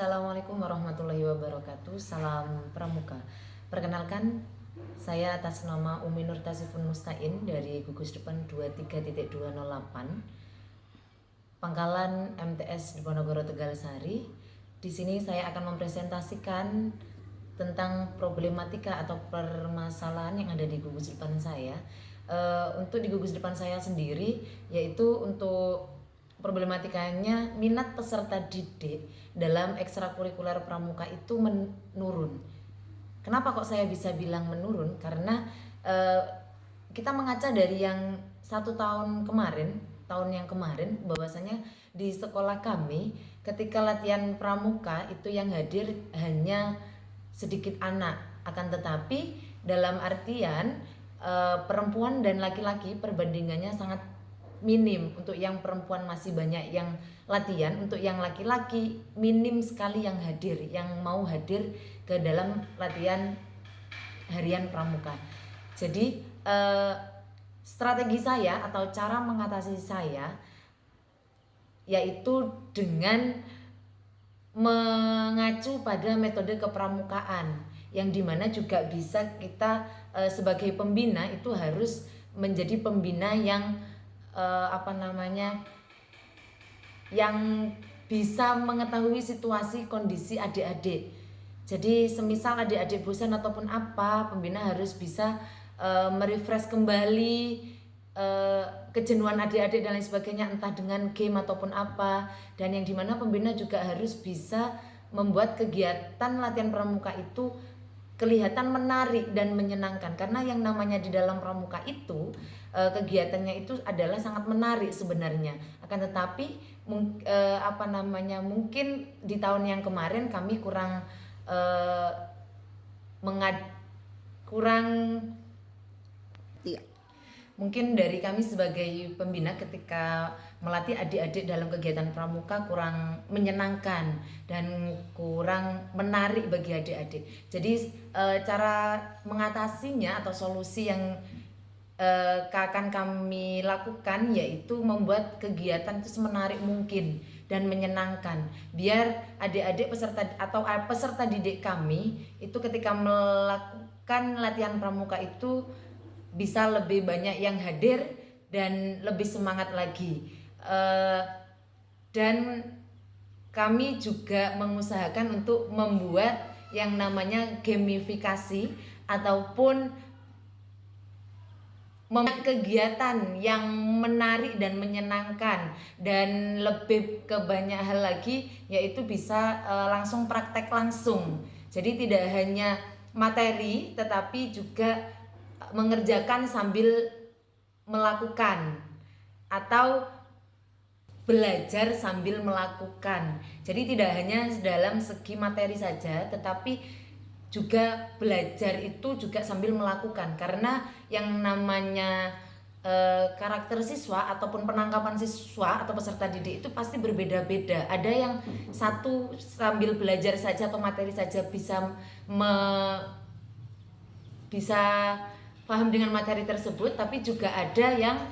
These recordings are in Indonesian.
Assalamualaikum warahmatullahi wabarakatuh. Salam Pramuka. Perkenalkan, saya atas nama Umi Nur Tasifun Mustain dari Gugus Depan 23.208 Pangkalan MTS Diponegoro Tegalsari. Di sini saya akan mempresentasikan tentang problematika atau permasalahan yang ada di gugus depan saya. Untuk di gugus depan saya sendiri, yaitu untuk problematikanya minat peserta didik dalam ekstrakurikuler pramuka itu menurun. Kenapa kok saya bisa bilang menurun? Karena kita mengaca dari yang 1 tahun kemarin, tahun yang kemarin, bahwasanya di sekolah kami ketika latihan pramuka itu yang hadir hanya sedikit anak, akan tetapi dalam artian perempuan dan laki-laki perbandingannya sangat minim. Untuk yang perempuan masih banyak yang latihan, untuk yang laki-laki minim sekali yang hadir, yang mau hadir ke dalam latihan harian pramuka. Jadi strategi saya atau cara mengatasi saya yaitu dengan mengacu pada metode kepramukaan, yang dimana juga bisa kita sebagai pembina itu harus menjadi pembina yang yang bisa mengetahui situasi kondisi adik-adik. Jadi semisal adik-adik bosan ataupun apa, pembina harus bisa merefresh kembali kejenuhan adik-adik dan lain sebagainya, entah dengan game ataupun apa. Dan yang dimana pembina juga harus bisa membuat kegiatan latihan pramuka itu kelihatan menarik dan menyenangkan, karena yang namanya di dalam pramuka itu kegiatannya itu adalah sangat menarik sebenarnya. Akan tetapi mungkin di tahun yang kemarin kami kurang mungkin dari kami sebagai pembina ketika melatih adik-adik dalam kegiatan pramuka kurang menyenangkan dan kurang menarik bagi adik-adik. Jadi cara mengatasinya atau solusi yang akan kami lakukan yaitu membuat kegiatan itu semenarik mungkin dan menyenangkan, biar adik-adik peserta didik kami itu ketika melakukan latihan pramuka itu bisa lebih banyak yang hadir dan lebih semangat lagi. Dan kami juga mengusahakan untuk membuat yang namanya gamifikasi ataupun kegiatan yang menarik dan menyenangkan, dan lebih ke banyak hal lagi, yaitu bisa langsung praktek langsung. Jadi tidak hanya materi tetapi juga mengerjakan sambil melakukan atau belajar sambil melakukan. Jadi tidak hanya dalam segi materi saja, tetapi juga belajar itu juga sambil melakukan, karena yang namanya karakter siswa ataupun penangkapan siswa atau peserta didik itu pasti berbeda-beda. Ada yang satu sambil belajar saja atau materi saja bisa paham dengan materi tersebut, tapi juga ada yang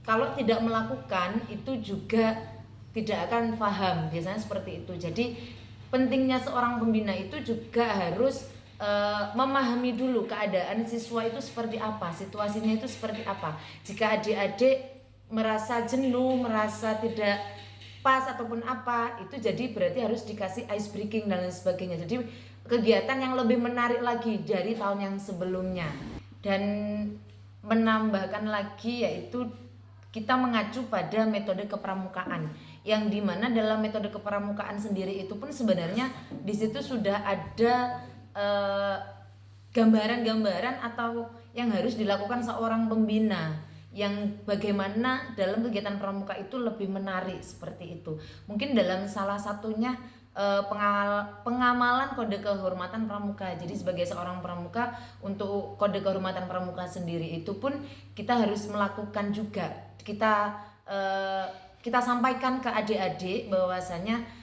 kalau tidak melakukan itu juga tidak akan paham, biasanya seperti itu. Jadi pentingnya seorang pembina itu juga harus memahami dulu keadaan siswa itu seperti apa, situasinya itu seperti apa. Jika adik-adik merasa jenuh, merasa tidak pas ataupun apa, itu jadi berarti harus dikasih ice breaking dan lain sebagainya. Jadi kegiatan yang lebih menarik lagi dari tahun yang sebelumnya. Dan menambahkan lagi yaitu kita mengacu pada metode kepramukaan, yang dimana dalam metode kepramukaan sendiri itu pun sebenarnya di situ sudah ada gambaran-gambaran atau yang harus dilakukan seorang pembina, yang bagaimana dalam kegiatan pramuka itu lebih menarik seperti itu. Mungkin dalam salah satunya pengamalan kode kehormatan pramuka. Jadi sebagai seorang pramuka, untuk kode kehormatan pramuka sendiri itu pun kita harus melakukan juga. Kita sampaikan ke adik-adik bahwasanya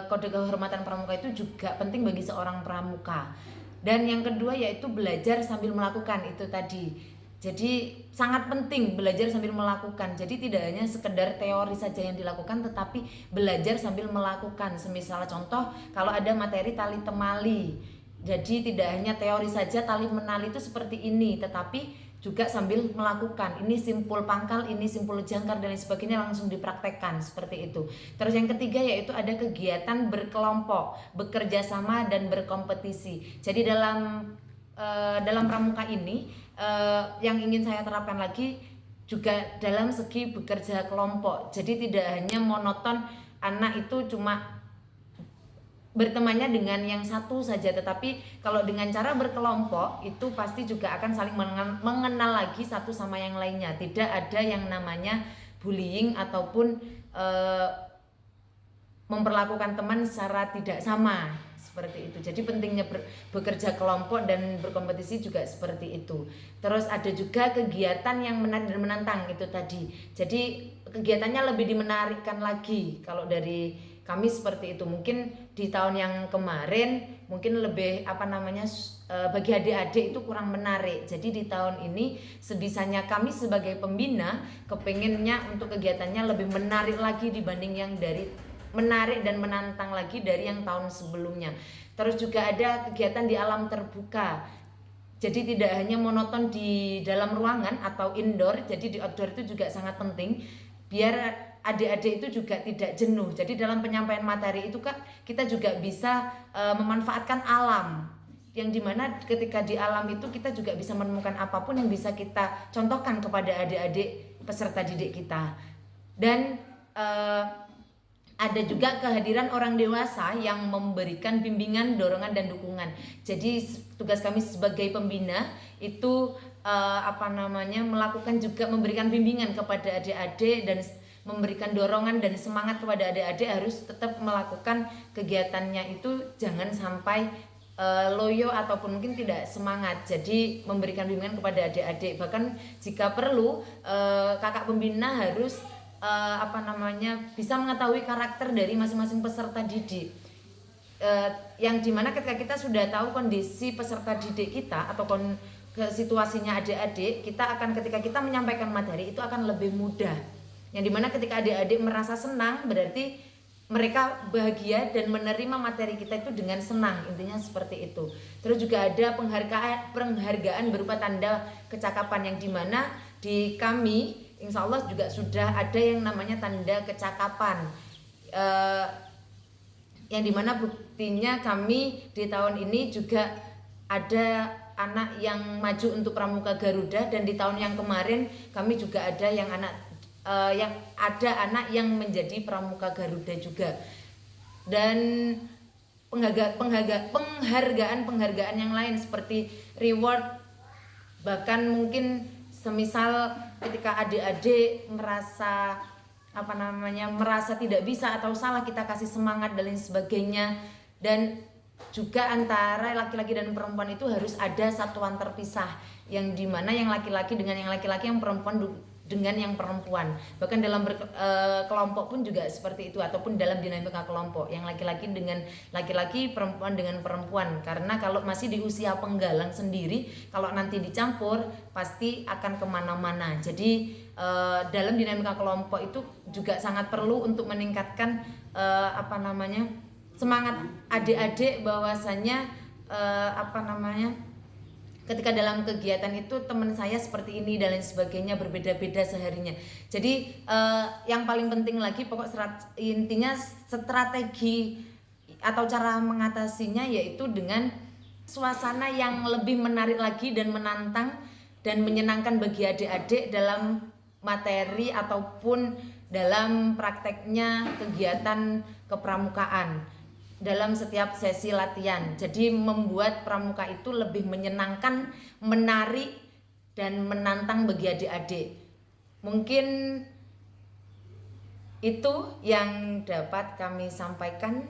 kode kehormatan pramuka itu juga penting bagi seorang pramuka. Dan yang kedua yaitu belajar sambil melakukan itu tadi. Jadi sangat penting belajar sambil melakukan. Jadi tidak hanya sekedar teori saja yang dilakukan, tetapi belajar sambil melakukan. Semisal contoh, kalau ada materi tali temali, jadi tidak hanya teori saja tali menali itu seperti ini, tetapi juga sambil melakukan. Ini simpul pangkal, ini simpul jangkar dan lain sebagainya, langsung dipraktekkan seperti itu. Terus yang ketiga yaitu ada kegiatan berkelompok, bekerja sama dan berkompetisi. Jadi dalam pramuka ini yang ingin saya terapkan lagi juga dalam segi bekerja kelompok. Jadi tidak hanya monoton anak itu cuma bertemannya dengan yang satu saja, tetapi kalau dengan cara berkelompok itu pasti juga akan saling mengenal lagi satu sama yang lainnya. Tidak ada yang namanya bullying ataupun memperlakukan teman secara tidak sama, seperti itu. Jadi pentingnya bekerja kelompok dan berkompetisi juga seperti itu. Terus ada juga kegiatan yang menarik dan menantang itu tadi. Jadi kegiatannya lebih dimenarikkan lagi kalau dari kami seperti itu. Mungkin di tahun yang kemarin mungkin lebih bagi adik-adik itu kurang menarik. Jadi di tahun ini sebisanya kami sebagai pembina kepengennya untuk kegiatannya lebih menarik lagi dibanding yang dari menarik dan menantang lagi dari yang tahun sebelumnya. Terus juga ada kegiatan di alam terbuka. Jadi tidak hanya monoton di dalam ruangan atau indoor, jadi di outdoor itu juga sangat penting biar adik-adik itu juga tidak jenuh. Jadi dalam penyampaian materi itu Kak, kita juga bisa memanfaatkan alam. Yang dimana ketika di alam itu kita juga bisa menemukan apapun yang bisa kita contohkan kepada adik-adik peserta didik kita. Dan ada juga kehadiran orang dewasa yang memberikan bimbingan, dorongan dan dukungan. Jadi tugas kami sebagai pembina itu melakukan juga memberikan bimbingan kepada adik-adik dan memberikan dorongan dan semangat kepada adik-adik harus tetap melakukan kegiatannya itu, jangan sampai loyo ataupun mungkin tidak semangat. Jadi memberikan bimbingan kepada adik-adik, bahkan jika perlu kakak pembina harus bisa mengetahui karakter dari masing-masing peserta didik, yang dimana ketika kita sudah tahu kondisi peserta didik kita atau situasinya adik-adik, kita akan ketika kita menyampaikan materi itu akan lebih mudah. Yang dimana ketika adik-adik merasa senang berarti mereka bahagia dan menerima materi kita itu dengan senang, intinya seperti itu. Terus juga ada penghargaan berupa tanda kecakapan, yang dimana di kami insya Allah juga sudah ada yang namanya tanda kecakapan, yang dimana buktinya kami di tahun ini juga ada anak yang maju untuk Pramuka Garuda, dan di tahun yang kemarin kami juga ada anak yang menjadi Pramuka Garuda juga. Dan penghargaan yang lain seperti reward, bahkan mungkin semisal ketika adik-adik merasa tidak bisa atau salah, kita kasih semangat dan lain sebagainya. Dan juga antara laki-laki dan perempuan itu harus ada satuan terpisah, yang dimana yang laki-laki dengan yang laki-laki, yang perempuan dengan yang perempuan. Bahkan dalam kelompok pun juga seperti itu, ataupun dalam dinamika kelompok, yang laki-laki dengan laki-laki, perempuan dengan perempuan. Karena kalau masih di usia penggalang sendiri, kalau nanti dicampur pasti akan kemana-mana. Jadi dalam dinamika kelompok itu juga sangat perlu untuk meningkatkan semangat adik-adik, bahwasannya ketika dalam kegiatan itu teman saya seperti ini dan lain sebagainya, berbeda-beda seharinya. Jadi yang paling penting lagi intinya strategi atau cara mengatasinya yaitu dengan suasana yang lebih menarik lagi dan menantang dan menyenangkan bagi adik-adik dalam materi ataupun dalam prakteknya kegiatan kepramukaan dalam setiap sesi latihan. Jadi membuat pramuka itu lebih menyenangkan, menarik dan menantang bagi adik-adik. Mungkin itu yang dapat kami sampaikan.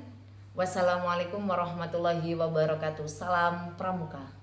Wassalamualaikum warahmatullahi wabarakatuh. Salam pramuka.